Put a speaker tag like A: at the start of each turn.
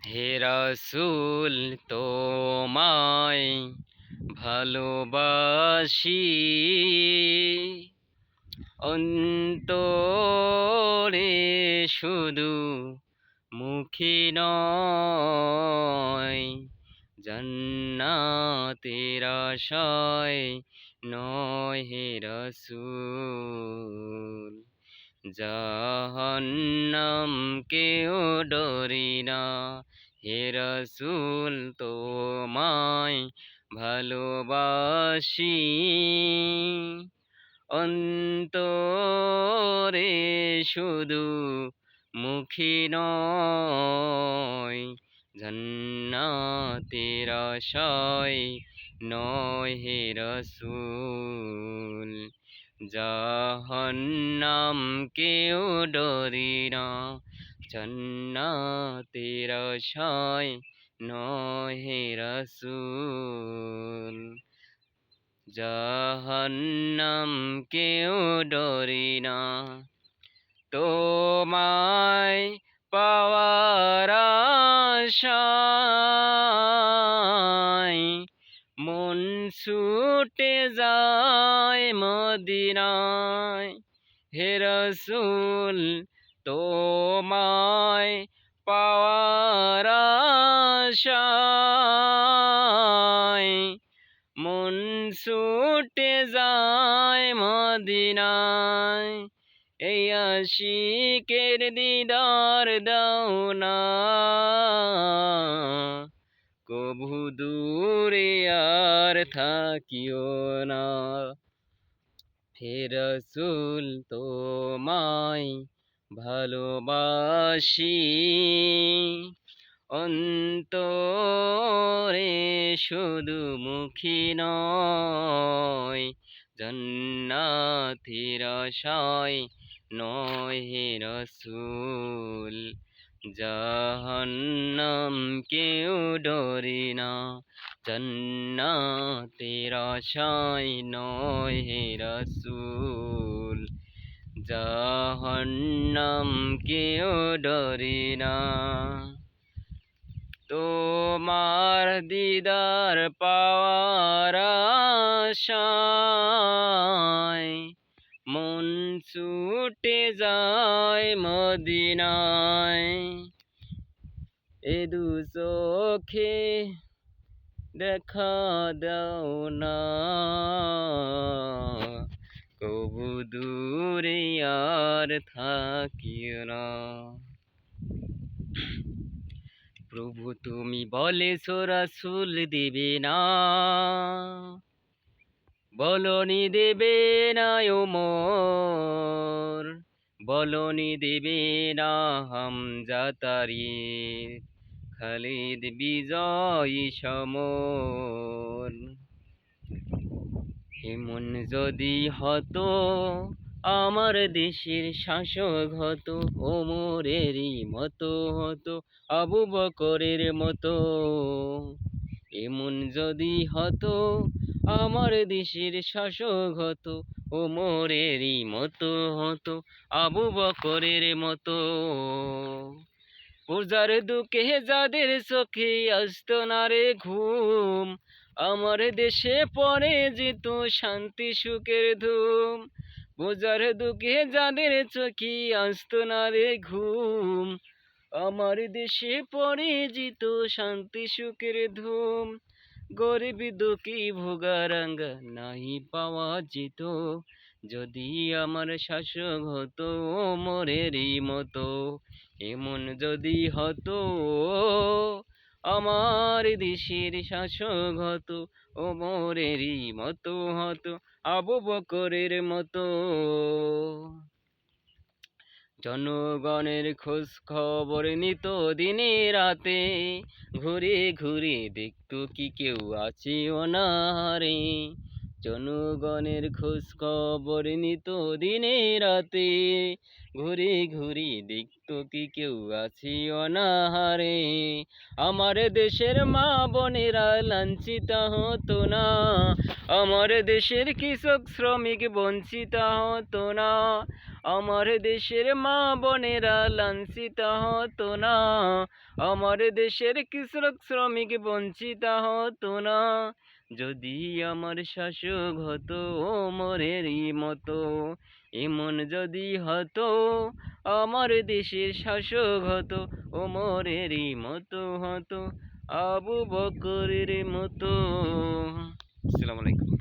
A: হে রাসূল তোমায় ভালোবাসি, অন্তরে শুধু মুখে নয়, জান্নাতের আশায় নয় হে রাসূল। জাহান্নাম কেউ ডরি না, হে রাসূল তোমায় ভালোবাসি, অন্তরে শুধু মুখে নয়, জান্নাতের আশায় নয় হে রাসূল। জাহান্নাম কেউ ডরি না, জান্নাতের আশায় নয় হে রাসূল। জাহান্নাম কেউ ডরি না, তোমায় পাওয়ার আশায় মন ছুটে যায় মদিনায়, হে রাসূল তোমায় পাওয়ার আশায় মন ছুটে যায় মদিনায়। এই আশিকের দিদার দাও না, কভু দূরে আর থাকিও না, হে রাসূল তোমায় ভালোবাসি, অন্তরে শুধু মুখে নয়, জান্নাতের আশায় নয় হে রাসূল। জাহান্নাম কেউ ডরে না, জান্নাতের আশায় নয় হে রাসূল। জাহান্নাম কেউ ডরে না, তোমার দিদার পাওয়ার আশায় মন ছুটে যায় মদিনায়। এ দু চোখে দেখা দাও না, কভু দূরে আর থাকিও না। প্রভু তুমি বলেছো রাসূল দেবে না, বলনি দেবে না ওমর, বলনি দেবে না হামজা তারিখ, খালিদ বিজয়ী সমর। এমন যদি হতো আমার দেশের শাসক হতো, ওমরেরই মতো হতো, আবু বকরের মতো। এমন যদি হতো আমার দেশের শাসক হতো, ওমরেরই মতো হতো, আবু বকরের মতো। পূজার দুঃখে যাদের চোখে আসতো না রে ঘুম, আমার দেশে পড়ে যেত শান্তি সুখের ধুম। পূজার দুঃখে যাদের চোখে আসতো না রে ঘুম, আমার দেশে পড়ে যেত শান্তি সুখের ধুম। গরিব দুঃখী ভোগারাঙ্গা নাই পাওয়া যেত, যদি আমার শাসক হতো ওমরেরই মতো। এমন যদি হতো আমার দেশের শাসক হতো, ওমরেরই মতো হতো, আবু বকরের মতো। জনগণের খোঁজ খবর নিত দিনে রাতে, ঘুরে ঘুরে দেখতো কি কেউ আছে অনাহারে। জনগণের খোঁজ খবর নিত দিনে রাতে, ঘুরে ঘুরে দেখতো কি কেউ আছে অনাহারে। আমার দেশের মা বোনেরা লাঞ্ছিত হতো না, আমার দেশের কৃষক শ্রমিক বঞ্চিত হতো না, আমার দেশের মা বোনেরা লাঞ্ছিত হতো না, আমার দেশের কৃষক শ্রমিক বঞ্চিত হতো না। যদি আমার শাসক হতো ওমরেরই মতো, এমন যদি হতো আমার দেশের শাসক হতো ওমরেরই মতো হতো, আবু বকরের মতো। আসসালামু আলাইকুম।